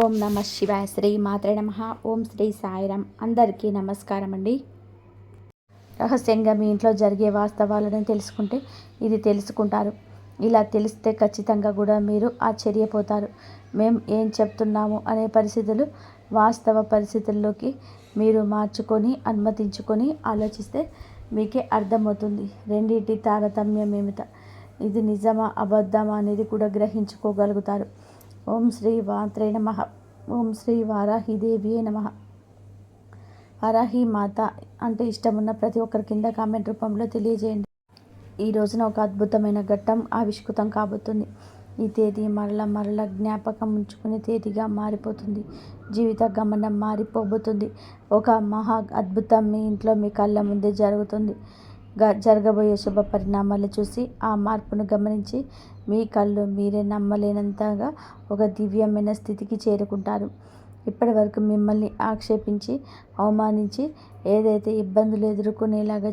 ఓం నమ శివాయ. శ్రీ మాత్రే నమః. ఓం శ్రీ సాయిరామ్. అందరికీ నమస్కారం అండి. రహస్యంగా మీ ఇంట్లో జరిగే వాస్తవాలను తెలుసుకుంటే ఇది తెలుసుకుంటారు. ఇలా తెలిస్తే ఖచ్చితంగా కూడా మీరు ఆశ్చర్యపోతారు. మేము ఏం చెప్తున్నాము అనే పరిస్థితులు వాస్తవ పరిస్థితుల్లోకి మీరు మార్చుకొని అనుమతించుకొని ఆలోచిస్తే మీకే అర్థమవుతుంది రెండింటి తారతమ్యం ఏమిటో. ఇది నిజమా అబద్ధమా అనేది కూడా గ్రహించుకోగలుగుతారు. ఓం శ్రీ మాత్రే నమః. ఓం శ్రీ వారాహిదేవియే నమః. వారాహి మాత అంటే ఇష్టమున్న ప్రతి ఒక్కరి కింద కామెంట్ రూపంలో తెలియజేయండి. ఈ రోజున ఒక అద్భుతమైన ఘట్టం ఆవిష్కృతం కాబోతుంది. ఈ తేదీ మరల జ్ఞాపకం ఉంచుకునే తేదీగా మారిపోతుంది. జీవిత గమనం మారిపోబోతుంది. ఒక మహా అద్భుతం మీ ఇంట్లో మీ కళ్ళ ముందే జరుగుతుంది. జరగబోయే శుభ పరిణామాలు చూసి ఆ మార్పును గమనించి మీ కళ్ళు మీరే నమ్మలేనంతగా ఒక దివ్యమైన స్థితికి చేరుకుంటారు. ఇప్పటి వరకు మిమ్మల్ని ఆక్షేపించి అవమానించి ఏదైతే ఇబ్బందులు ఎదుర్కొనేలాగా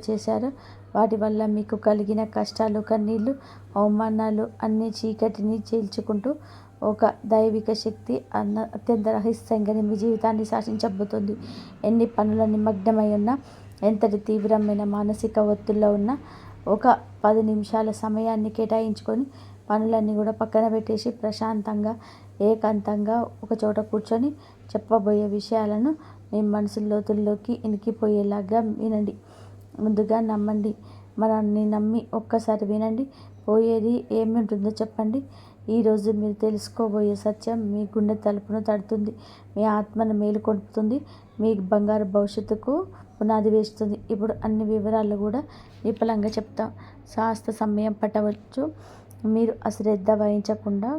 చేశారో వాటి వల్ల మీకు కలిగిన కష్టాలు, కన్నీళ్ళు, అవమానాలు అన్నీ చీకటిని చీల్చుకుంటూ ఒక దైవిక శక్తి అత్యంత రహస్యంగా మీ జీవితాన్ని శాసించబోతుంది. ఎన్ని పనుల నిమగ్నమై ఉన్నా, ఎంతటి తీవ్రమైన మానసిక ఒత్తిడిలో ఉన్నా ఒక 10 నిమిషాల సమయాన్ని కేటాయించుకొని పనులన్నీ కూడా పక్కన పెట్టేసి ప్రశాంతంగా ఏకాంతంగా ఒక చోట కూర్చొని చెప్పబోయే విషయాలను మీ మనసు లోతుల్లోకి ఇనికిపోయేలాగా వినండి. ముందుగా నమ్మండి. మనల్ని నమ్మి ఒక్కసారి వినండి. పోయేది ఏమి ఉంటుందో చెప్పండి. ఈరోజు మీరు తెలుసుకోబోయే సత్యం మీ గుండె తలుపును తడుతుంది. మీ ఆత్మను మేలుకొల్పుతుంది. మీ బంగారు భవిష్యత్తుకు పునాది వేస్తుంది. ఇప్పుడు అన్ని వివరాలు కూడా విపులంగా చెప్తాం. శాస్త్ర సమయం పట్టవచ్చు. మీరు అశ్రద్ధ వహించకుండా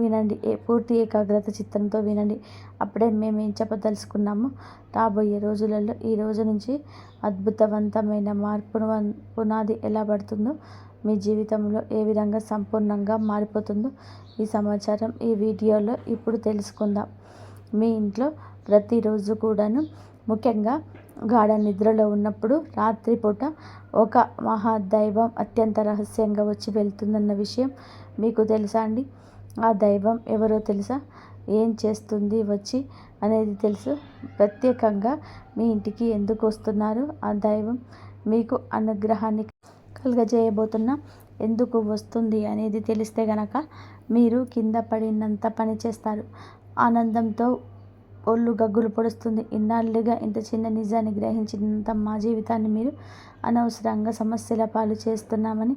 వినండి. పూర్తి ఏకాగ్రత చిత్తంతో వినండి. అప్పుడే మేము ఏం చెప్పదలుచుకున్నామో రాబోయే రోజులలో ఈ రోజు నుంచి అద్భుతవంతమైన మార్పు పునాది ఎలా పడుతుందో, మీ జీవితంలో ఏ విధంగా సంపూర్ణంగా మారిపోతుందో ఈ సమాచారం ఈ వీడియోలో ఇప్పుడు తెలుసుకుందాం. మీ ఇంట్లో ప్రతిరోజు కూడాను, ముఖ్యంగా గాఢ నిద్రలో ఉన్నప్పుడు రాత్రిపూట ఒక మహాదైవం అత్యంత రహస్యంగా వచ్చి వెళ్తుందన్న విషయం మీకు తెలుసా అండి? ఆ దైవం ఎవరో తెలుసా? ఏం చేస్తుంది వచ్చి అనేది తెలుసు? ప్రత్యేకంగా మీ ఇంటికి ఎందుకు వస్తున్నారు ఆ దైవం? మీకు అనుగ్రహాన్ని కలుగజేయబోతున్నా ఎందుకు వస్తుంది అనేది తెలిస్తే గనక మీరు కింద పడినంత పని చేస్తారు. ఆనందంతో ఒళ్ళు గగ్గులు పొడుస్తుంది. ఇన్నాళ్ళుగా ఇంత చిన్న నిజాన్ని గ్రహించినంత మా జీవితాన్ని మీరు అనవసరంగా సమస్యల పాలు చేస్తున్నామని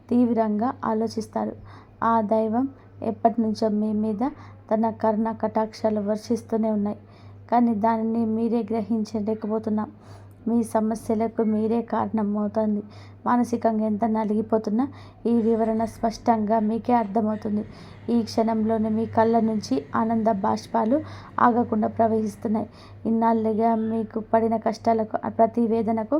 తీవ్రంగా ఆలోచిస్తారు. ఆ దైవం ఎప్పటి నుంచో మీ మీద తన కరుణ కటాక్షాలు వర్షిస్తూనే ఉన్నాయి. కానీ దానిని మీరే గ్రహించలేకపోతున్నాం. మీ సమస్యలకు మీరే కారణమవుతుంది. మానసికంగా ఎంత నలిగిపోతున్నా ఈ వివరణ స్పష్టంగా మీకే అర్థమవుతుంది. ఈ క్షణంలోనే మీ కళ్ళ నుంచి ఆనంద బాష్పాలు ఆగకుండా ప్రవహిస్తున్నాయి. ఇన్నాళ్ళుగా మీకు పడిన కష్టాలకు, ప్రతి వేదనకు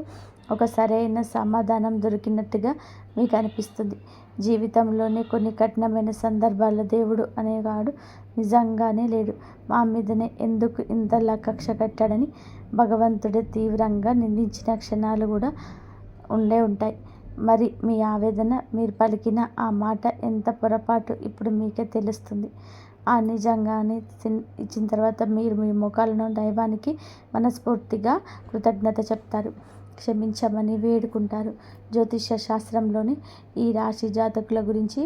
ఒక సరైన సమాధానం దొరికినట్టుగా మీకు అనిపిస్తుంది. జీవితంలోనే కొన్ని కఠినమైన సందర్భాల్లో దేవుడు అనేవాడు నిజంగానే లేడు, మా మీదనే ఎందుకు ఇంతలా కక్ష కట్టాడని భగవంతుడే తీవ్రంగా నిందించిన క్షణాలు కూడా ఉంటాయి. మరి మీ ఆవేదన, మీరు పలికిన ఆ మాట ఎంత పొరపాటు ఇప్పుడు మీకే తెలుస్తుంది. ఆ నిజంగానే ఇచ్చిన తర్వాత మీరు మీ ముఖాలను దైవానికి మనస్ఫూర్తిగా కృతజ్ఞత చెప్తారు. క్షమించమని వేడుకుంటారు. జ్యోతిష్య శాస్త్రంలోని ఈ రాశి జాతకుల గురించి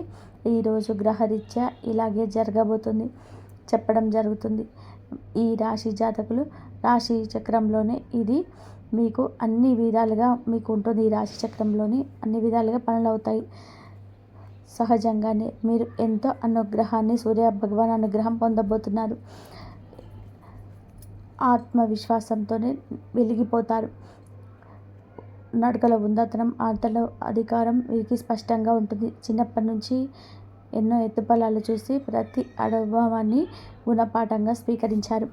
ఈరోజు గ్రహరీత్యా ఇలాగే జరగబోతుంది చెప్పడం జరుగుతుంది. ఈ రాశి జాతకులు రాశి చక్రంలోనే ఇది మీకు అన్ని విధాలుగా మీకు ఉంటుంది. ఈ రాశి చక్రంలోని అన్ని విధాలుగా పనులు అవుతాయి. సహజంగానే మీరు ఎంతో అనుగ్రహాన్ని, సూర్య భగవాన్ అనుగ్రహం పొందబోతున్నారు. ఆత్మవిశ్వాసంతోనే వెలిగిపోతారు. నడకలో ఉందాతనం, ఆటలో అధికారం వీరికి స్పష్టంగా ఉంటుంది. చిన్నప్పటి నుంచి ఎన్నో ఎత్తుపల్లాలు చూసి ప్రతి అనుభవాన్ని గుణపాఠంగా స్వీకరించారు.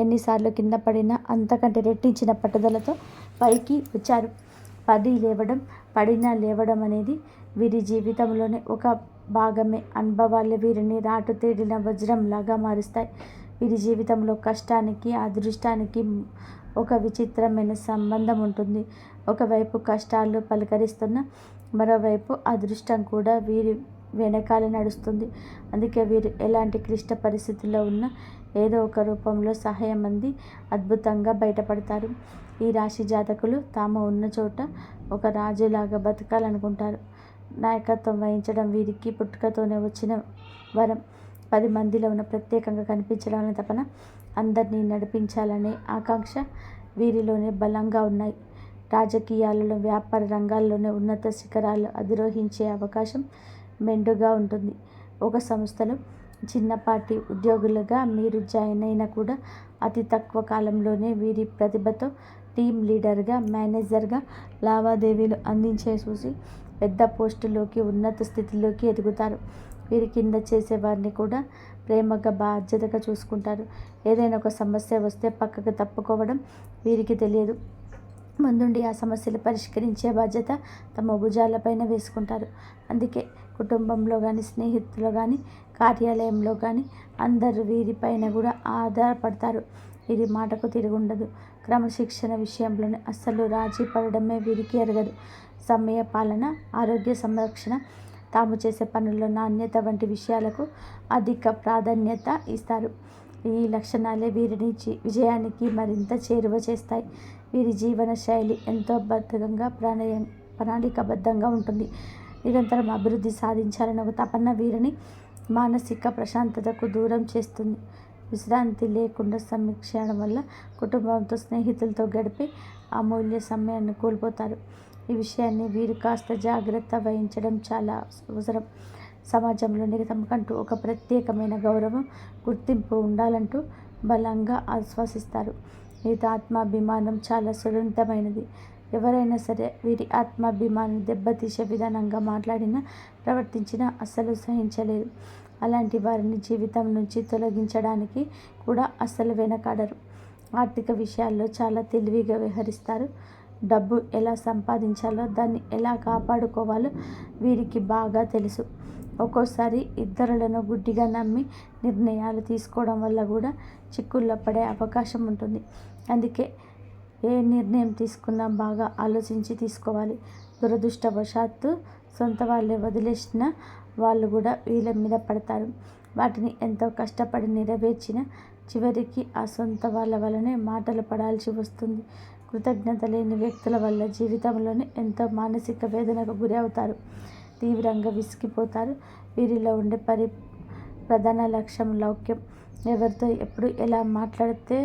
ఎన్నిసార్లు కింద పడినా అంతకంటే రెట్టించిన పట్టుదలతో పైకి వచ్చారు. పడినా లేవడం అనేది వీరి జీవితంలోనే ఒక భాగమే. అనుభవాలు వీరిని రాటు తేలిన వజ్రంలాగా మారుస్తాయి. వీరి జీవితంలో కష్టానికి, అదృష్టానికి ఒక విచిత్రమైన సంబంధం ఉంటుంది. ఒకవైపు కష్టాలు పలకరిస్తున్న, మరోవైపు అదృష్టం కూడా వెనకాల నడుస్తుంది. అందుకే వీరు ఎలాంటి క్లిష్ట పరిస్థితుల్లో ఉన్నా ఏదో ఒక రూపంలో సహాయం అంది అద్భుతంగా బయటపడతారు. ఈ రాశి జాతకులు తాము ఉన్న చోట ఒక రాజులాగా బతకాలనుకుంటారు. నాయకత్వం వహించడం వీరికి పుట్టుకతోనే వచ్చిన వరం. 10 మందిలో ఉన్న ప్రత్యేకంగా కనిపించడం అనే తపన, అందరినీ నడిపించాలనే ఆకాంక్ష వీరిలోనే బలంగా ఉన్నాయి. రాజకీయాలలో, వ్యాపార రంగాల్లోనే ఉన్నత శిఖరాలు అధిరోహించే అవకాశం మెండుగా ఉంటుంది. ఒక సంస్థలో చిన్నపాటి ఉద్యోగులుగా మీరు జాయిన్ అయినా కూడా అతి తక్కువ కాలంలోనే వీరి ప్రతిభతో టీమ్ లీడర్గా, మేనేజర్గా లావాదేవీలు అందించే చూసి పెద్ద పోస్టులోకి, ఉన్నత స్థితిలోకి ఎదుగుతారు. వీరి కింద చేసేవారిని కూడా ప్రేమగా, బాధ్యతగా చూసుకుంటారు. ఏదైనా ఒక సమస్య వస్తే పక్కకు తప్పుకోవడం వీరికి తెలియదు. ముందుండి ఆ సమస్యలు పరిష్కరించే బాధ్యత తమ భుజాలపైన వేసుకుంటారు. అందుకే కుటుంబంలో కానీ, స్నేహితులు కానీ, కార్యాలయంలో కానీ అందరూ వీరిపైన కూడా ఆధారపడతారు. వీరి మాటకు తిరుగుండదు. క్రమశిక్షణ విషయంలోనే అస్సలు రాజీ పడడమే వీరికి ఎరగదు. సమయ పాలన, ఆరోగ్య సంరక్షణ, తాము చేసే పనుల్లో నాణ్యత వంటి విషయాలకు అధిక ప్రాధాన్యత ఇస్తారు. ఈ లక్షణాలే వీరిని విజయానికి మరింత చేరువ చేస్తాయి. వీరి జీవన శైలి ఎంతో బద్ధంగా, ప్రణాళికాబద్ధంగా ఉంటుంది. నిరంతరం అభివృద్ధి సాధించాలని ఒక తపన వీరిని మానసిక ప్రశాంతతకు దూరం చేస్తుంది. విశ్రాంతి లేకుండా సమీక్షించడం వల్ల కుటుంబంతో, స్నేహితులతో గడిపి అమూల్య సమయాన్ని కోల్పోతారు. ఈ విషయాన్ని వీరు కాస్త జాగ్రత్త వహించడం చాలా అవసరం. సమాజంలో తమకంటూ ఒక ప్రత్యేకమైన గౌరవం, గుర్తింపు ఉండాలంటూ బలంగా ఆశ్వాసిస్తారు. వీరి ఆత్మాభిమానం చాలా సున్నితమైనది. ఎవరైనా సరే వీరి ఆత్మాభిమానాన్ని దెబ్బతీసే విధానంగా మాట్లాడినా, ప్రవర్తించినా అస్సలు సహించలేరు. అలాంటి వారిని జీవితం నుంచి తొలగించడానికి కూడా అస్సలు వెనకాడరు. ఆర్థిక విషయాల్లో చాలా తెలివిగా వ్యవహరిస్తారు. డబ్బు ఎలా సంపాదించాలో, దాన్ని ఎలా కాపాడుకోవాలో వీరికి బాగా తెలుసు. ఒక్కోసారి ఇతరులను గుడ్డిగా నమ్మి నిర్ణయాలు తీసుకోవడం వల్ల కూడా చిక్కుల్లో పడే అవకాశం ఉంటుంది. అందుకే ఏ నిర్ణయం తీసుకున్నా బాగా ఆలోచించి తీసుకోవాలి. దురదృష్టవశాత్తు సొంత వాళ్ళే వదిలేసిన వాళ్ళు కూడా వీళ్ళ మీద పడతారు. వాటిని ఎంతో కష్టపడి నెరవేర్చిన చివరికి ఆ సొంత వాళ్ళ వల్లనే మాటలు పడాల్సి వస్తుంది. కృతజ్ఞత లేని వ్యక్తుల వల్ల జీవితంలోనే ఎంతో మానసిక వేదనకు గురి అవుతారు. తీవ్రంగా విసిగిపోతారు. వీరిలో ఉండే ప్రధాన లక్ష్యం లౌక్యం. ఎవరితో ఎప్పుడు ఎలా మాట్లాడితే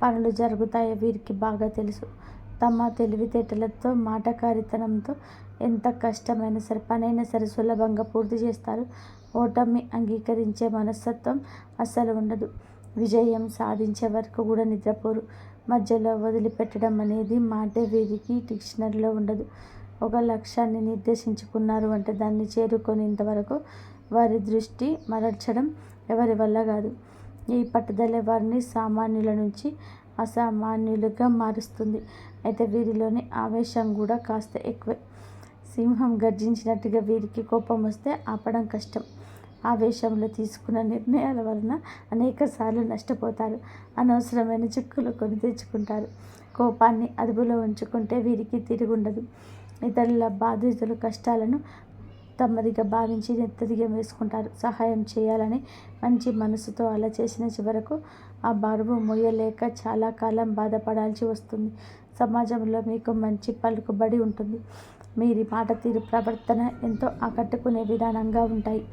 పనులు జరుగుతాయో వీరికి బాగా తెలుసు. తమ తెలివితేటలతో, మాటకారితనంతో ఎంత కష్టమైనా సరే, పనైనా సరే సులభంగా పూర్తి చేస్తారు. ఓటమి అంగీకరించే మనస్తత్వం అస్సలు ఉండదు. విజయం సాధించే వరకు కూడా నిద్రపోరు. మధ్యలో వదిలిపెట్టడం అనేది మాటే వీరికి డిక్షనరీలో ఉండదు. ఒక లక్ష్యాన్ని నిర్దేశించుకున్నారు అంటే దాన్ని చేరుకునేంత వరకు వారి దృష్టి మరల్చడం ఎవరి వల్ల కాదు. ఈ పట్టుదల వారిని సామాన్యుల నుంచి అసామాన్యులుగా మారుస్తుంది. అయితే వీరిలోని ఆవేశం కూడా కాస్త ఎక్కువే. సింహం గర్జించినట్టుగా వీరికి కోపం వస్తే ఆపడం కష్టం. ఆవేశంలో తీసుకున్న నిర్ణయాల వలన అనేకసార్లు నష్టపోతారు. అనవసరమైన చిక్కులు కొని తెచ్చుకుంటారు. కోపాన్ని అదుపులో ఉంచుకుంటే వీరికి తిరుగుండదు. ఇతరుల బాధితుల కష్టాలను తమదిగా భావించి నెత్తదిగా వేసుకుంటారు. సహాయం చేయాలని మంచి మనసుతో అలా చేసిన చివరకు ఆ బరువు మోయలేక చాలా కాలం బాధపడాల్సి వస్తుంది. సమాజంలో మీకు మంచి పలుకుబడి ఉంటుంది. మీరి మాట తీరు, ప్రవర్తన ఎంతో ఆకట్టుకునే విధానంగా ఉంటాయి.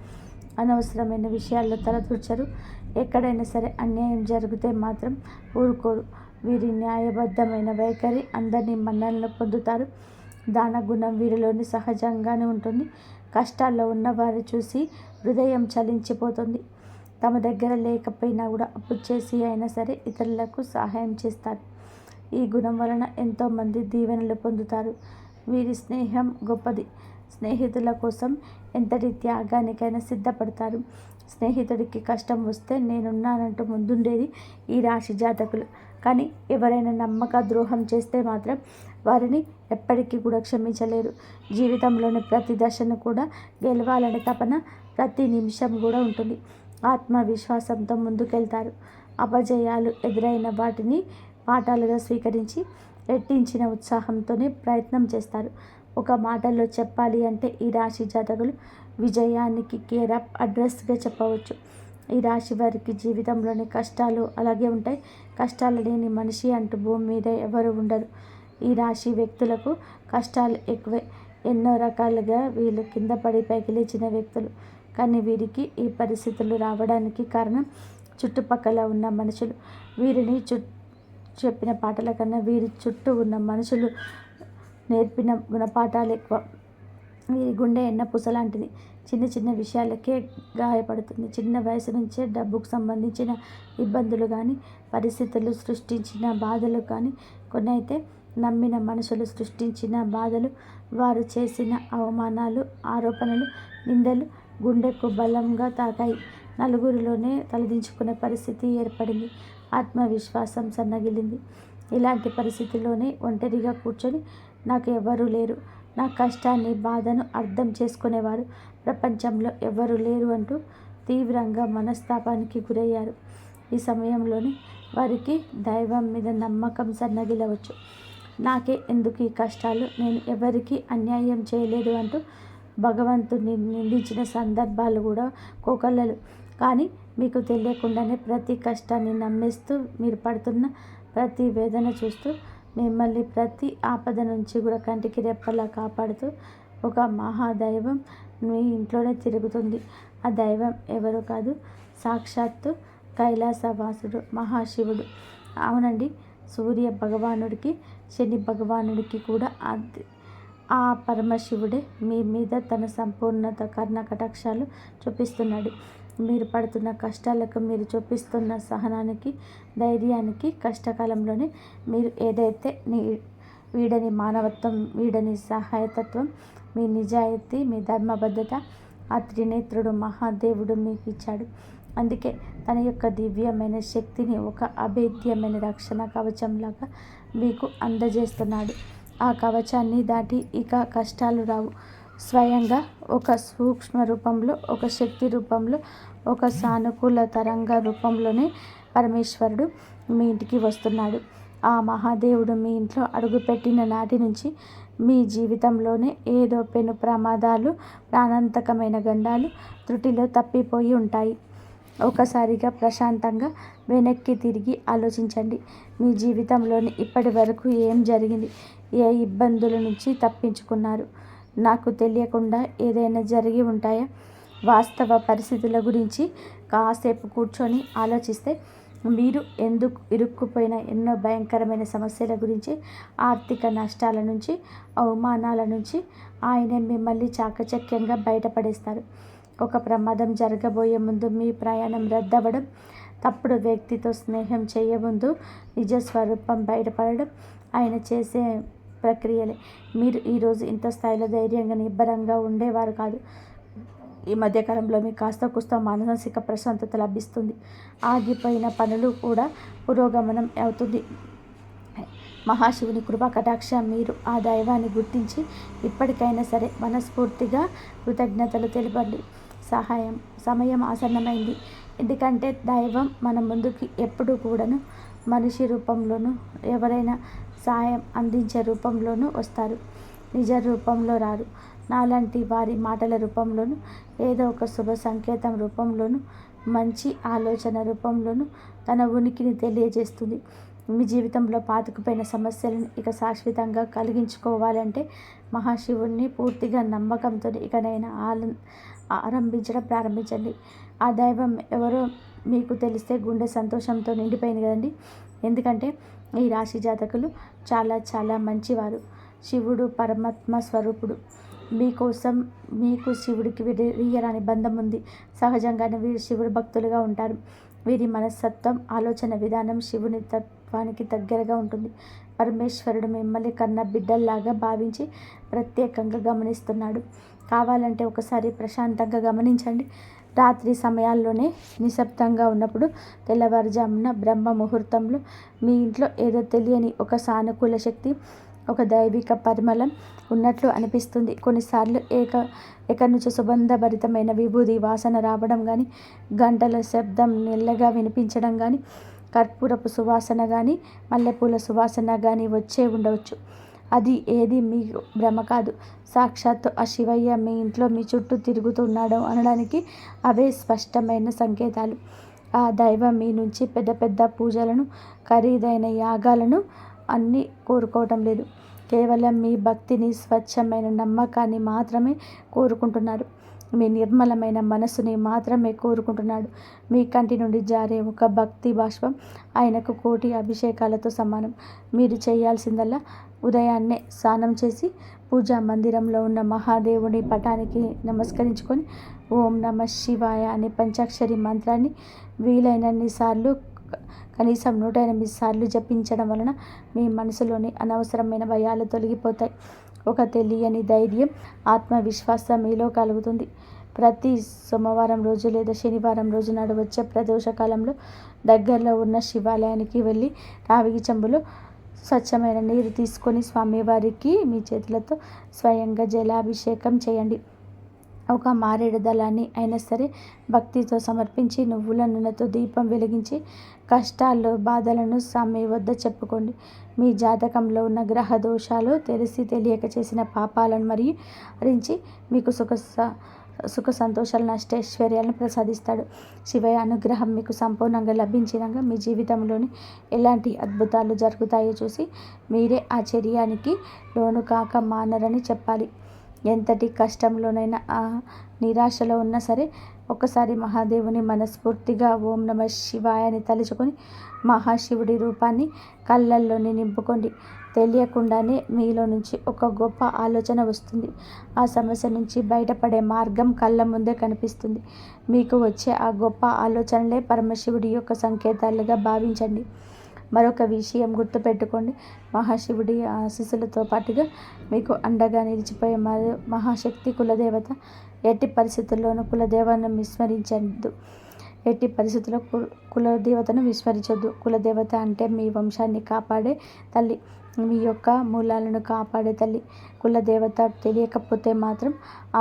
అనవసరమైన విషయాల్లో తలదూర్చరు. ఎక్కడైనా సరే అన్యాయం జరిగితే మాత్రం ఊరుకోరు. వీరి న్యాయబద్ధమైన వైఖరి అందరినీ మన్ననలు పొందుతారు. దాన గుణం వీరిలోని సహజంగానే ఉంటుంది. కష్టాల్లో ఉన్న వారి చూసి హృదయం చలించిపోతుంది. తమ దగ్గర లేకపోయినా కూడా అప్పు చేసి అయినా సరే ఇతరులకు సహాయం చేస్తారు. ఈ గుణం వలన ఎంతోమంది దీవెనలు పొందుతారు. వీరి స్నేహం గొప్పది. స్నేహితుల కోసం ఎంతటి త్యాగానికైనా సిద్ధపడతారు. స్నేహితుడికి కష్టం వస్తే నేనున్నానంటూ ముందుండేది ఈ రాశి జాతకులు. కానీ ఎవరైనా నమ్మక ద్రోహం చేస్తే మాత్రం వారిని ఎప్పటికీ కూడా క్షమించలేరు. జీవితంలోని ప్రతి దశను కూడా గెలవాలనే తపన ప్రతి నిమిషం కూడా ఉంటుంది. ఆత్మవిశ్వాసంతో ముందుకెళ్తారు. అపజయాలు ఎదురైన వాటిని పాఠాలుగా స్వీకరించి రెట్టించిన ఉత్సాహంతోనే ప్రయత్నం చేస్తారు. ఒక మాటలో చెప్పాలి అంటే ఈ రాశి జాతకులు విజయానికి కేర్ ఆఫ్ అడ్రస్గా చెప్పవచ్చు. ఈ రాశి వారికి జీవితంలోని కష్టాలు అలాగే ఉంటాయి. కష్టాలు లేని మనిషి అంటూ భూమి మీద ఎవరు ఉండరు. ఈ రాశి వ్యక్తులకు కష్టాలు ఎక్కువే. ఎన్నో రకాలుగా వీళ్ళు కింద పడి పైకి లేచిన వ్యక్తులు. కానీ వీరికి ఈ పరిస్థితులు రావడానికి కారణం చుట్టుపక్కల ఉన్న మనుషులు. వీరిని చెప్పిన పాటల కన్నా వీరి చుట్టూ ఉన్న మనుషులు నేర్పిన గుణపాఠాలు ఎక్కువ. వీరి గుండె ఎన్న పూసలాంటిది. చిన్న చిన్న విషయాలకే గాయపడుతుంది. చిన్న వయసు నుంచే డబ్బుకు సంబంధించిన ఇబ్బందులు కానీ, పరిస్థితులు సృష్టించిన బాధలు కానీ, కొన్ని అయితే నమ్మిన మనుషులు సృష్టించిన బాధలు, వారు చేసిన అవమానాలు, ఆరోపణలు, నిందలు గుండెకు బలంగా తాకాయి. నలుగురిలోనే తలదించుకునే పరిస్థితి ఏర్పడింది. ఆత్మవిశ్వాసం సన్నగిల్లింది. ఇలాంటి పరిస్థితిలోనే ఒంటరిగా కూర్చొని నాకు ఎవరూ లేరు, నా కష్టాన్ని బాధను అర్థం చేసుకునేవారు ప్రపంచంలో ఎవరూ లేరు అంటూ తీవ్రంగా మనస్తాపానికి గురయ్యారు. ఈ సమయంలోనే వారికి దైవం మీద నమ్మకం సన్నగిలవచ్చు. నాకే ఎందుకు ఈ కష్టాలు, నేను ఎవరికి అన్యాయం చేయలేదు అంటూ భగవంతుని నిందించిన సందర్భాలు కూడా కోకొల్లలు. కానీ మీకు తెలియకుండానే ప్రతి కష్టాన్ని నమ్మేస్తూ, మీరు పడుతున్న ప్రతి వేదన చూస్తూ, మిమ్మల్ని ప్రతి ఆపద నుంచి కూడా కంటికి రెప్పలా కాపాడుతూ ఒక మహాదైవం మీ ఇంట్లోనే తిరుగుతుంది. ఆ దైవం ఎవరో కాదు, సాక్షాత్తు కైలాసవాసుడు మహాశివుడు. అవునండి, సూర్య భగవానుడికి, శని భగవానుడికి కూడా ఆ పరమశివుడే మీ మీద తన సంపూర్ణత కర్ణ కటాక్షాలు చూపిస్తున్నాడు. మీరు పడుతున్న కష్టాలకు, మీరు చూపిస్తున్న సహనానికి, ధైర్యానికి, కష్టకాలంలోనే మీరు ఏదైతే వీడని మానవత్వం, వీడని సహాయతత్వం, మీ నిజాయితీ, మీ ధర్మబద్ధత ఆ త్రినేత్రుడు మహాదేవుడు మీకు ఇచ్చాడు. అందుకే తన యొక్క దివ్యమైన శక్తిని ఒక అభేద్యమైన రక్షణ కవచంలాగా మీకు అందజేస్తున్నాడు. ఆ కవచాన్ని దాటి ఇక కష్టాలు రావు. స్వయంగా ఒక సూక్ష్మ రూపంలో, ఒక శక్తి రూపంలో, ఒక సానుకూల తరంగ రూపంలోనే పరమేశ్వరుడు మీ ఇంటికి వస్తున్నాడు. ఆ మహాదేవుడు మీ ఇంట్లో అడుగుపెట్టిన నాటి నుంచి మీ జీవితంలోనే ఏదో పెను ప్రమాదాలు, ప్రాణాంతకమైన గండాలు త్రుటిలో తప్పిపోయి ఉంటాయి. ఒకసారిగా ప్రశాంతంగా వెనక్కి తిరిగి ఆలోచించండి. మీ జీవితంలోని ఇప్పటి వరకు ఏం జరిగింది? ఏ ఇబ్బందుల నుంచి తప్పించుకున్నారు? నాకు తెలియకుండా ఏదైనా జరిగి ఉంటాయా? వాస్తవ పరిస్థితుల గురించి కాసేపు కూర్చొని ఆలోచిస్తే మీరు ఎందుకు ఇరుక్కుపోయిన ఎన్నో భయంకరమైన సమస్యల గురించి, ఆర్థిక నష్టాల నుంచి, అవమానాల నుంచి ఆయన మిమ్మల్ని చాకచక్యంగా బయటపడేస్తారు. ఒక ప్రమాదం జరగబోయే ముందు మీ ప్రయాణం రద్దవడం, తప్పుడు వ్యక్తితో స్నేహం చేయముందు నిజస్వరూపం బయటపడడం ఆయన చేసే ప్రక్రియలే. మీరు ఈరోజు ఇంత స్థాయిలో ధైర్యంగా నిబ్బరంగా ఉండేవారు కాదు. ఈ మధ్యకాలంలో మీకు కాస్త కుస్త మానసిక ప్రశాంతత లభిస్తుంది. ఆగిపోయిన పనులు కూడా పురోగమనం అవుతుంది. మహాశివుని కృపా కటాక్ష. మీరు ఆ దైవాన్ని గుర్తించి ఇప్పటికైనా సరే మనస్ఫూర్తిగా కృతజ్ఞతలు తెలపండి. సమయం ఆసన్నమైంది. ఎందుకంటే దైవం మన ముందుకి ఎప్పుడు కూడాను మనిషి రూపంలోనూ, ఎవరైనా సాయం అందించే రూపంలోనూ వస్తారు. నిజ రూపంలో రారు. నాలాంటి వారి మాటల రూపంలోనూ, ఏదో ఒక శుభ సంకేతం రూపంలోనూ, మంచి ఆలోచన రూపంలోనూ తన ఉనికిని తెలియజేస్తుంది. మీ జీవితంలో పాతుకుపోయిన సమస్యలను ఇక శాశ్వతంగా కలిగించుకోవాలంటే మహాశివుణ్ణి పూర్తిగా నమ్మకంతో ఇకనైనా ఆరంభించడం ప్రారంభించండి. ఆ దైవం ఎవరో మీకు తెలిస్తే గుండె సంతోషంతో నిండిపోయింది కదండి. ఎందుకంటే ఈ రాశి జాతకులు చాలా చాలా మంచివారు. శివుడు పరమాత్మ స్వరూపుడు. మీకోసం, మీకు శివుడికి విడదీయరాని బంధం ఉంది. సహజంగానే వీరు శివుడు భక్తులుగా ఉంటారు. వీరి మనస్తత్వం, ఆలోచన విధానం శివుని తత్వానికి దగ్గరగా ఉంటుంది. పరమేశ్వరుడు మిమ్మల్ని కన్న బిడ్డల్లాగా భావించి ప్రత్యేకంగా గమనిస్తున్నాడు. కావాలంటే ఒకసారి ప్రశాంతంగా గమనించండి. రాత్రి సమయాల్లోనే నిశ్శబ్దంగా ఉన్నప్పుడు, తెల్లవారుజామున బ్రహ్మ ముహూర్తంలో మీ ఇంట్లో ఏదో తెలియని ఒక సానుకూల శక్తి, ఒక దైవిక పరిమళం ఉన్నట్లు అనిపిస్తుంది. కొన్నిసార్లు ఎక్కడి నుంచి సుగంధభరితమైన విభూది వాసన రావడం కానీ, గంటల శబ్దం మెల్లగా వినిపించడం కానీ, కర్పూరపు సువాసన కానీ, మల్లెపూల సువాసన కానీ వచ్చే ఉండవచ్చు. అది ఏది మీ భ్రమ కాదు. సాక్షాత్తు ఆ శివయ్య మీ ఇంట్లో మీ చుట్టూ తిరుగుతున్నాడు అనడానికి అవే స్పష్టమైన సంకేతాలు. ఆ దైవం మీ నుంచి పెద్ద పెద్ద పూజలను, ఖరీదైన యాగాలను అన్నీ కోరుకోవటం లేదు. కేవలం మీ భక్తిని, స్వచ్ఛమైన నమ్మకాన్ని మాత్రమే కోరుకుంటున్నారు. మీ నిర్మలమైన మనసుని మాత్రమే కోరుకుంటున్నాడు. మీ కంటి నుండి జారే ఒక భక్తి బాష్పం ఆయనకు కోటి అభిషేకాలతో సమానం. మీరు చేయాల్సిందల్లా ఉదయాన్నే స్నానం చేసి పూజా మందిరంలో ఉన్న మహాదేవుని పటానికి నమస్కరించుకొని ఓం నమ శివాయ అనే పంచాక్షరి మంత్రాన్ని వీలైనన్ని సార్లు, కనీసం 108 సార్లు జపించడం వలన మీ మనసులోని అనవసరమైన భయాలు తొలగిపోతాయి. ఒక తెలియని ధైర్యం, ఆత్మవిశ్వాసం మీలో కలుగుతుంది. ప్రతి సోమవారం రోజు లేదా శనివారం రోజు నాడు వచ్చే ప్రదోషకాలంలో దగ్గరలో ఉన్న శివాలయానికి వెళ్ళి రావిగి చెంబులో స్వచ్ఛమైన నీరు తీసుకొని స్వామివారికి మీ చేతులతో స్వయంగా జలాభిషేకం చేయండి. ఒక మారేడు దళాన్ని అయినా సరే భక్తితో సమర్పించి నువ్వుల నూనెతో దీపం వెలిగించి కష్టాలు, బాధలను స్వామి వద్ద చెప్పుకోండి. మీ జాతకంలో ఉన్న గ్రహ దోషాలు, తెలిసి తెలియక చేసిన పాపాలను మరియు హరించి మీకు సుఖ సంతోషాలను, అష్టైశ్వర్యాలను ప్రసాదిస్తాడు. శివయ్య అనుగ్రహం మీకు సంపూర్ణంగా లభించినాక మీ జీవితంలోని ఎలాంటి అద్భుతాలు జరుగుతాయో చూసి మీరే ఆశ్చర్యానికి లోను కాక మానరని చెప్పాలి. ఎంతటి కష్టంలోనైనా, నిరాశలో ఉన్నా సరే ఒకసారి మహాదేవుని మనస్ఫూర్తిగా ఓం నమ శివాయ అని తలుచుకొని మహాశివుడి రూపాన్ని కళ్ళల్లోని నింపుకోండి. తెలియకుండానే మీలో నుంచి ఒక గొప్ప ఆలోచన వస్తుంది. ఆ సమస్య నుంచి బయటపడే మార్గం కళ్ళ ముందే కనిపిస్తుంది. మీకు వచ్చే ఆ గొప్ప ఆలోచనలే పరమశివుడి యొక్క సంకేతాలుగా భావించండి. మరొక విషయం గుర్తుపెట్టుకోండి, మహాశివుడి ఆశీస్సులతో పాటుగా మీకు అండగా నిలిచిపోయే మహాశక్తి కులదేవత. ఎట్టి పరిస్థితుల్లోనూ ఎట్టి పరిస్థితుల్లో కులదేవతను విస్మరించొద్దు. కులదేవత అంటే మీ వంశాన్ని కాపాడే తల్లి, మీ యొక్క మూలాలను కాపాడే తల్లి. కులదేవత తెలియకపోతే మాత్రం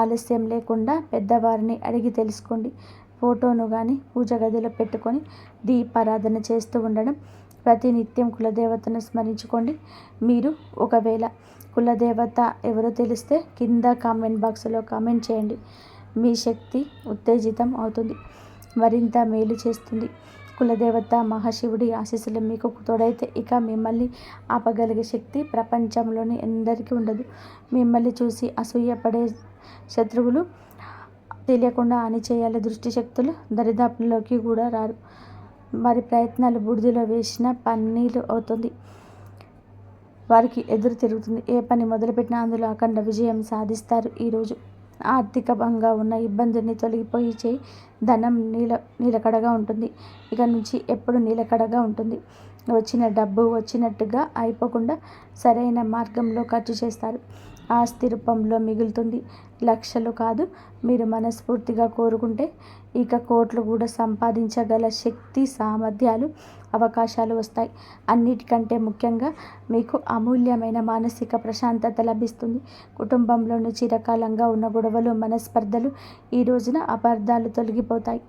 ఆలస్యం లేకుండా పెద్దవారిని అడిగి తెలుసుకోండి. ఫోటోను కానీ పూజ గదిలో పెట్టుకొని దీపారాధన చేస్తూ ఉండడం. ప్రతినిత్యం కులదేవతను స్మరించుకోండి. మీరు ఒకవేళ కులదేవత ఎవరో తెలిస్తే కింద కామెంట్ బాక్స్లో కామెంట్ చేయండి. మీ శక్తి ఉత్తేజితం అవుతుంది, మరింత మేలు చేస్తుంది. కులదేవత మహాశివుడి ఆశీస్సులు మీకు తోడైతే ఇక మిమ్మల్ని ఆపగలిగే శక్తి ప్రపంచంలోని ఎందరికీ ఉండదు. మిమ్మల్ని చూసి అసూయపడే శత్రువులు, తెలియకుండా అణిచేయాలి దృష్టి శక్తులు దరిదాపుల్లోకి కూడా రారు. వారి ప్రయత్నాలు బూడిదలో వేసిన పన్నీరు అవుతుంది. వారికి ఎదురు తిరుగుతుంది. ఏ పని మొదలుపెట్టినా అందులో అఖండ విజయం సాధిస్తారు. ఈరోజు ఆర్థికంగా ఉన్న ఇబ్బందుల్ని తొలగిపోయి చేయి. ధనం నిలకడగా ఉంటుంది. ఇక నుంచి ఎప్పుడు నిలకడగా ఉంటుంది. వచ్చిన డబ్బు వచ్చినట్టుగా అయిపోకుండా సరైన మార్గంలో ఖర్చు చేస్తారు. ఆస్తి రూపంలో మిగులుతుంది. లక్షలు కాదు, మీరు మనస్ఫూర్తిగా కోరుకుంటే ఇక కోట్లు కూడా సంపాదించగల శక్తి, సామర్థ్యాలు, అవకాశాలు వస్తాయి. అన్నిటికంటే ముఖ్యంగా మీకు అమూల్యమైన మానసిక ప్రశాంతత లభిస్తుంది. కుటుంబంలోని చిరకాలంగా ఉన్న గొడవలు, మనస్పర్ధలు ఈ రోజున అపార్థాలు తొలగిపోతాయి.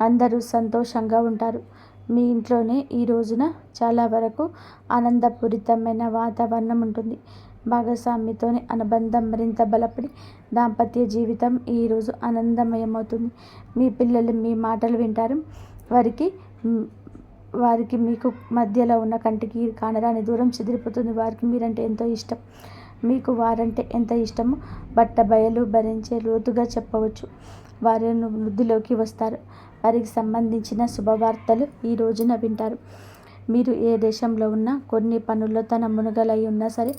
అందరూ సంతోషంగా ఉంటారు. మీ ఇంట్లోనే ఈ రోజున చాలా వరకు ఆనందపూరితమైన వాతావరణం ఉంటుంది. భాగస్వామితోని అనుబంధం మరింత బలపడి దాంపత్య జీవితం ఈరోజు ఆనందమయమవుతుంది. మీ పిల్లలు మీ మాటలు వింటారు. వారికి మీకు మధ్యలో ఉన్న కంటికి కానరాని దూరం చెదిరిపోతుంది. వారికి మీరంటే ఎంతో ఇష్టం. మీకు వారంటే ఎంత ఇష్టమో బట్ట బయలు భరించే లోతుగా చెప్పవచ్చు. వారు వృద్ధిలోకి వస్తారు. వారికి సంబంధించిన శుభవార్తలు ఈ రోజున వింటారు. మీరు ఏ దేశంలో ఉన్నా, కొన్ని పనుల్లో తన మునుగలై ఉన్నా సరే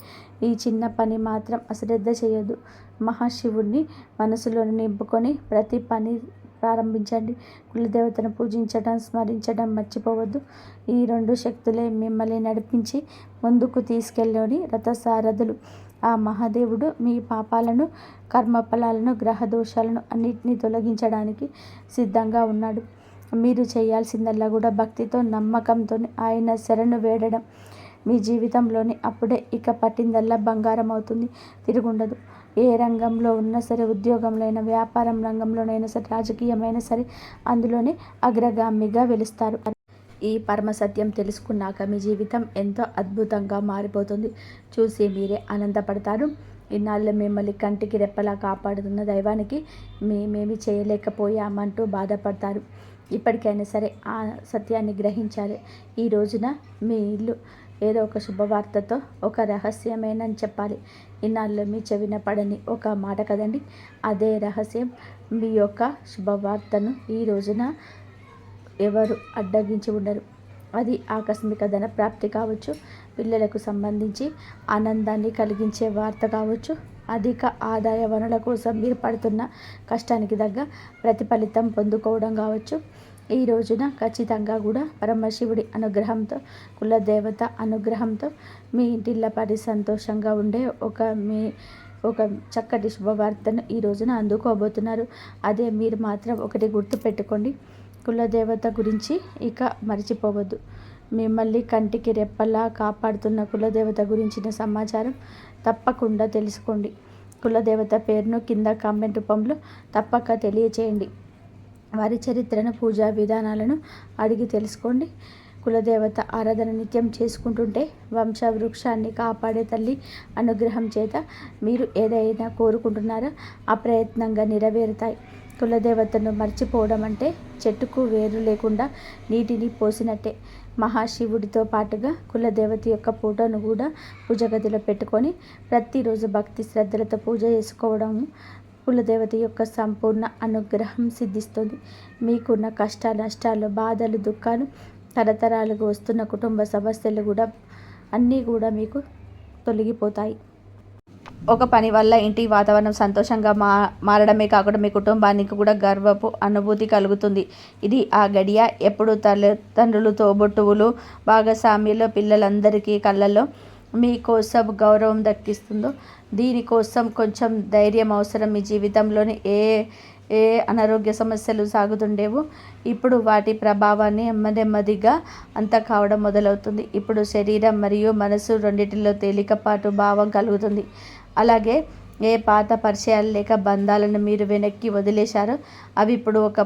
ఈ చిన్న పని మాత్రం అశ్రద్ధ చేయొద్దు. మహాశివుడిని మనసులో నింపుకొని ప్రతి పని ప్రారంభించండి. కులదేవతను పూజించడం, స్మరించడం మర్చిపోవద్దు. ఈ రెండు శక్తులే మిమ్మల్ని నడిపించి ముందుకు తీసుకెళ్ళని రథసారథులు. ఆ మహాదేవుడు మీ పాపాలను, కర్మఫలాలను, గ్రహదోషాలను అన్నిటినీ తొలగించడానికి సిద్ధంగా ఉన్నాడు. మీరు చేయాల్సిందల్లా కూడా భక్తితో, నమ్మకంతో ఆయన శరణు వేడడం. మీ జీవితంలోని అప్పుడే ఇక పట్టిందల్లా బంగారం అవుతుంది, తిరుగుండదు. ఏ రంగంలో ఉన్నా సరే, ఉద్యోగంలో అయినా, వ్యాపారం రంగంలోనైనా సరే, రాజకీయమైనా సరే అందులోనే అగ్రగామిగా వెలుస్తారు. ఈ పరమ సత్యం తెలుసుకున్నాక మీ జీవితం ఎంతో అద్భుతంగా మారిపోతుంది. చూసి మీరే ఆనందపడతారు. ఇన్నాళ్ళు మిమ్మల్ని కంటికి రెప్పలా కాపాడుతున్న దైవానికి మేమేమి చేయలేకపోయామంటూ బాధపడతారు. ఇప్పటికైనా సరే ఆ సత్యాన్ని గ్రహించాలి. ఈ రోజున మీ ఇల్లు ఏదో ఒక శుభవార్తతో ఒక రహస్యమేనని చెప్పాలి. ఇన్నాళ్ళు మీ చెవిన పడని ఒక మాట కదండి. అదే రహస్యం. మీ యొక్క శుభవార్తను ఈ రోజున ఎవరు అడ్డగించి ఉండరు. అది ఆకస్మిక ధన ప్రాప్తి కావచ్చు, పిల్లలకు సంబంధించి ఆనందాన్ని కలిగించే వార్త కావచ్చు, అధిక ఆదాయ వనరుల కోసం మీరు పడుతున్న కష్టానికి తగ్గ ప్రతిఫలితం పొందుకోవడం కావచ్చు. ఈ రోజున ఖచ్చితంగా కూడా పరమశివుడి అనుగ్రహంతో, కులదేవత అనుగ్రహంతో మీ ఇంటిల్లపాటి సంతోషంగా ఉండే ఒక చక్కటి శుభవార్తను ఈ రోజున అందుకోబోతున్నారు. అదే మీరు మాత్రం ఒకటి గుర్తుపెట్టుకోండి. కులదేవత గురించి ఇక మర్చిపోవద్దు. మిమ్మల్ని కంటికి రెప్పలా కాపాడుతున్న కులదేవత గురించిన సమాచారం తప్పకుండా తెలుసుకోండి. కులదేవత పేరును కింద కామెంట్ రూపంలో తప్పక తెలియచేయండి. వారి చరిత్రను, పూజా విధానాలను అడిగి తెలుసుకోండి. కులదేవత ఆరాధన నిత్యం చేసుకుంటుంటే వంశవృక్షాన్ని కాపాడే తల్లి అనుగ్రహం చేత మీరు ఏదైనా కోరుకుంటున్నారో అప్రయత్నంగా నెరవేరుతాయి. కులదేవతను మర్చిపోవడం అంటే చెట్టుకు వేరు లేకుండా నీటిని పోసినట్టే. మహాశివుడితో పాటుగా కులదేవత యొక్క ఫోటోను కూడా పూజ గదిలో పెట్టుకొని ప్రతిరోజు భక్తి శ్రద్ధలతో పూజ చేసుకోవడం కులదేవత యొక్క సంపూర్ణ అనుగ్రహం సిద్ధిస్తుంది. మీకున్న కష్టాలు, నష్టాలు, బాధలు, దుఃఖాలు, తరతరాలుగా వస్తున్న కుటుంబ సమస్యలు కూడా అన్నీ కూడా మీకు తొలగిపోతాయి. ఒక పని వల్ల ఇంటి వాతావరణం సంతోషంగా మారడమే కాకుండా మీ కుటుంబానికి కూడా గర్వపు అనుభూతి కలుగుతుంది. ఇది ఆ గడియ. ఎప్పుడు తల్లిదండ్రులు, తోబుట్టువులు, భాగస్వామ్యులు, పిల్లలందరికీ కళ్ళల్లో మీకోసం గౌరవం దక్కిస్తుందో దీనికోసం కొంచెం ధైర్యం అవసరం. మీ జీవితంలోని ఏ అనారోగ్య సమస్యలు సాగుతుండేవో ఇప్పుడు వాటి ప్రభావాన్ని నెమ్మదిగా అంత కావడం మొదలవుతుంది. ఇప్పుడు శరీరం మరియు మనసు రెండింటిలో తేలికపాటు భావం కలుగుతుంది. అలాగే ఏ పాత పరిచయాలు లేక బంధాలను మీరు వెనక్కి వదిలేశారో అవి ఇప్పుడు ఒక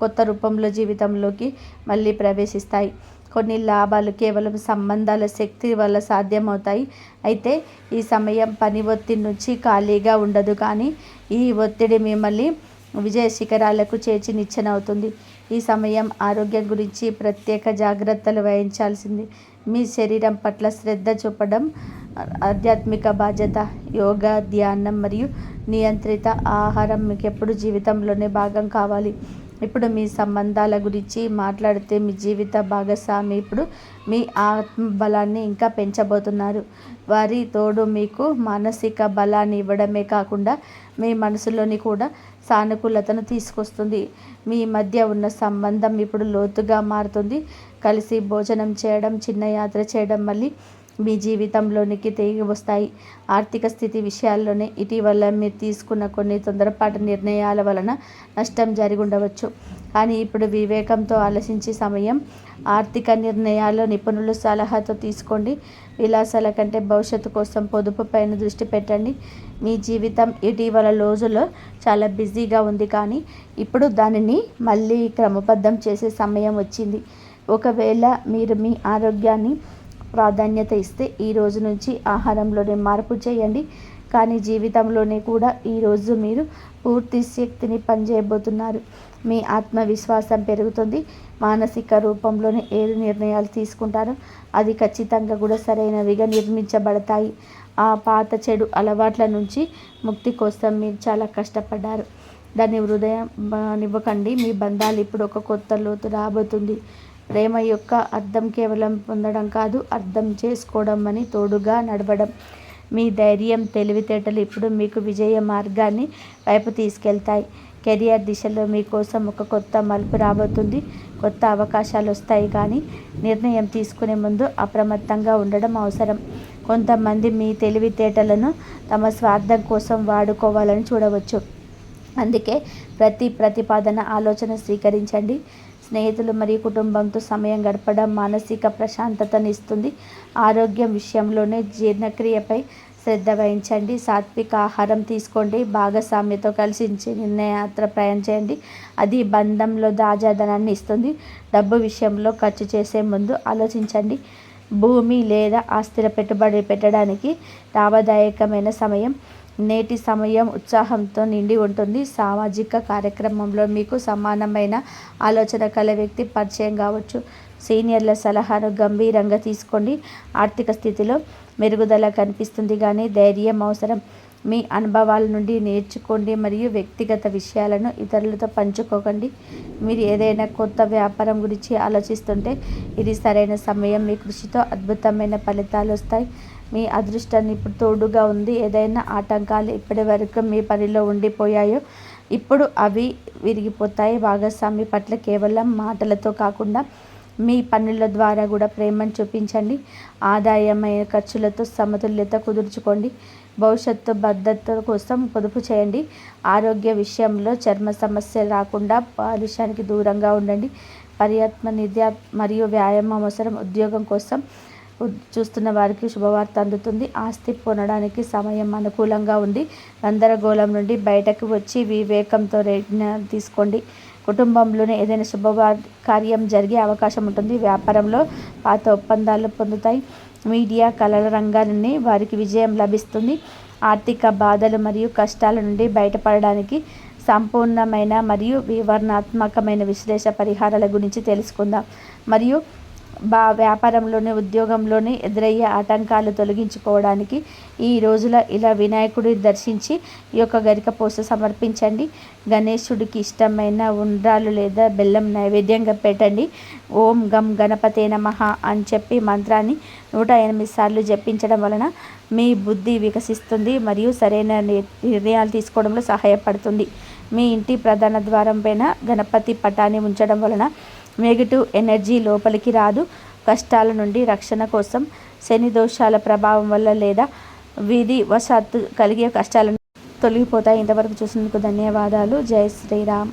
కొత్త రూపంలో జీవితంలోకి మళ్ళీ ప్రవేశిస్తాయి. కొన్ని లాభాలు కేవలం సంబంధాల శక్తి వల్ల సాధ్యమవుతాయి. అయితే ఈ సమయం పని ఒత్తిడి నుంచి ఖాళీగా ఉండదు, కానీ ఈ ఒత్తిడి మిమ్మల్ని విజయ శిఖరాలకు చేర్చి నిచ్చెనవుతుంది. ఈ సమయం ఆరోగ్యం గురించి ప్రత్యేక జాగ్రత్తలు వహించాల్సింది. మీ శరీరం పట్ల శ్రద్ధ చూపడం ఆధ్యాత్మిక బాధ్యత. యోగా, ధ్యానం మరియు నియంత్రిత ఆహారం మీకు ఎప్పుడు జీవితంలోనే భాగం కావాలి. ఇప్పుడు మీ సంబంధాల గురించి మాట్లాడితే మీ జీవిత భాగస్వామి ఇప్పుడు మీ ఆత్మబలాన్ని ఇంకా పెంచబోతున్నారు. వారి తోడు మీకు మానసిక బలాన్ని ఇవ్వడమే కాకుండా మీ మనసులోని కూడా సానుకూలతను తీసుకొస్తుంది. మీ మధ్య ఉన్న సంబంధం ఇప్పుడు లోతుగా మారుతుంది. కలిసి భోజనం చేయడం, చిన్న యాత్ర చేయడం మళ్ళీ మీ జీవితంలోనికి తిరిగి వస్తాయి. ఆర్థిక స్థితి విషయాల్లోనే ఇటీవల మీరు తీసుకున్న కొన్ని తొందరపాటు నిర్ణయాల వలన నష్టం జరిగి ఉండవచ్చు. కానీ ఇప్పుడు వివేకంతో ఆలోచించే సమయం. ఆర్థిక నిర్ణయాల్లో నిపుణుల సలహాతో తీసుకోండి. విలాసాల కంటే భవిష్యత్తు కోసం పొదుపు పైన దృష్టి పెట్టండి. మీ జీవితం ఇటీవల రోజుల్లో చాలా బిజీగా ఉంది, కానీ ఇప్పుడు దానిని మళ్ళీ క్రమబద్ధం చేసే సమయం వచ్చింది. ఒకవేళ మీరు మీ ఆరోగ్యాన్ని ప్రాధాన్యత ఇస్తే ఈ రోజు నుంచి ఆహారంలోనే మార్పు చేయండి. కానీ జీవితంలోనే కూడా ఈరోజు మీరు పూర్తి శక్తిని పనిచేయబోతున్నారు. మీ ఆత్మవిశ్వాసం పెరుగుతుంది. మానసిక రూపంలోనే ఏడు నిర్ణయాలు తీసుకుంటారో అది ఖచ్చితంగా కూడా సరైనవిగా నిర్మించబడతాయి. ఆ పాత చెడు అలవాట్ల నుంచి ముక్తి కోసం మీరు చాలా కష్టపడ్డారు. దాన్ని హృదయనివ్వకండి. మీ బంధాలు ఇప్పుడు ఒక కొత్త లోతు రాబోతుంది. ప్రేమ యొక్క అర్థం కేవలం పొందడం కాదు, అర్థం చేసుకోవడం అని తోడుగా నడవడం. మీ ధైర్యం, తెలివితేటలు ఇప్పుడు మీకు విజయ మార్గాన్ని వైపు తీసుకెళ్తాయి. కెరియర్ దిశలో మీకోసం ఒక కొత్త మలుపు రాబోతుంది. కొత్త అవకాశాలు వస్తాయి, కానీ నిర్ణయం తీసుకునే ముందు అప్రమత్తంగా ఉండడం అవసరం. కొంతమంది మీ తెలివితేటలను తమ స్వార్థం కోసం వాడుకోవాలని చూడవచ్చు. అందుకే ప్రతి ప్రతిపాదన, ఆలోచన స్వీకరించండి. స్నేహితులు మరియు కుటుంబంతో సమయం గడపడం మానసిక ప్రశాంతతను ఇస్తుంది. ఆరోగ్యం విషయంలోనే జీర్ణక్రియపై శ్రద్ధ వహించండి. సాత్విక ఆహారం తీసుకోండి. భాగస్వామితో కలిసి నిర్ణయాత్ర ప్రయాణం చేయండి. అది బంధంలో తాజాదనాన్ని ఇస్తుంది. డబ్బు విషయంలో ఖర్చు చేసే ముందు ఆలోచించండి. భూమి లేదా ఆస్తిలో పెట్టుబడి పెట్టడానికి లాభదాయకమైన సమయం. నేటి సమయం ఉత్సాహంతో నిండి ఉంటుంది. సామాజిక కార్యక్రమంలో మీకు సమానమైన ఆలోచన కల వ్యక్తి పరిచయం కావచ్చు. సీనియర్ల సలహాను గంభీరంగా తీసుకోండి. ఆర్థిక స్థితిలో మెరుగుదల కనిపిస్తుంది కానీ ధైర్యం అవసరం. మీ అనుభవాల నుండి నేర్చుకోండి మరియు వ్యక్తిగత విషయాలను ఇతరులతో పంచుకోకండి. మీరు ఏదైనా కొత్త వ్యాపారం గురించి ఆలోచిస్తుంటే ఇది సరైన సమయం. మీ కృషితో అద్భుతమైన ఫలితాలు వస్తాయి. మీ అదృష్టాన్ని ఇప్పుడు తోడుగా ఉంది. ఏదైనా ఆటంకాలు ఇప్పటి వరకు మీ పనిలో ఉండిపోయాయో ఇప్పుడు అవి విరిగిపోతాయి. భాగస్వామి పట్ల కేవలం మాటలతో కాకుండా మీ పనుల ద్వారా కూడా ప్రేమను చూపించండి. ఆదాయమైన ఖర్చులతో సమతుల్యత కుదుర్చుకోండి. భవిష్యత్తు భద్రత కోసం పొదుపు చేయండి. ఆరోగ్య విషయంలో చర్మ సమస్యలు రాకుండా కాలుష్యానికి దూరంగా ఉండండి. పర్యాత్మ నిద్య మరియు వ్యాయామం అవసరం. ఉద్యోగం కోసం చూస్తున్న వారికి శుభవార్త అందుతుంది. ఆస్తి పొందడానికి సమయం అనుకూలంగా ఉంది. గందరగోళం నుండి బయటకు వచ్చి వివేకంతో నిర్ణయం తీసుకోండి. కుటుంబంలోనే ఏదైనా శుభకార్యం జరిగే అవకాశం ఉంటుంది. వ్యాపారంలో పాత ఒప్పందాలు పొందుతాయి. మీడియా కళల రంగాలని వారికి విజయం లభిస్తుంది. ఆర్థిక బాధలు మరియు కష్టాల నుండి బయటపడడానికి సంపూర్ణమైన మరియు వివరణాత్మకమైన విశ్లేషణ పరిహారాల గురించి తెలుసుకుందాం. మరియు వ్యాపారంలోని ఉద్యోగంలోని ఎదురయ్యే ఆటంకాలు తొలగించుకోవడానికి ఈ రోజుల ఇలా వినాయకుడిని దర్శించి ఈ యొక్క గరిక పూస సమర్పించండి. గణేశుడికి ఇష్టమైన ఉండ్రాలు లేదా బెల్లం నైవేద్యంగా పెట్టండి. ఓం గం గణపతే నమః అని చెప్పి మంత్రాన్ని 108 సార్లు జపించడం వలన మీ బుద్ధి వికసిస్తుంది మరియు సరైన నిర్ణయాలు తీసుకోవడంలో సహాయపడుతుంది. మీ ఇంటి ప్రధాన ద్వారం పైన గణపతి పటాన్ని ఉంచడం వలన నెగిటివ్ ఎనర్జీ లోపలికి రాదు. కష్టాల నుండి రక్షణ కోసం శని దోషాల ప్రభావం వల్ల లేదా విధి వశాత్తు కలిగే కష్టాలను తొలగిపోతాయి. ఇంతవరకు చూసినందుకు ధన్యవాదాలు. జై శ్రీరామ్.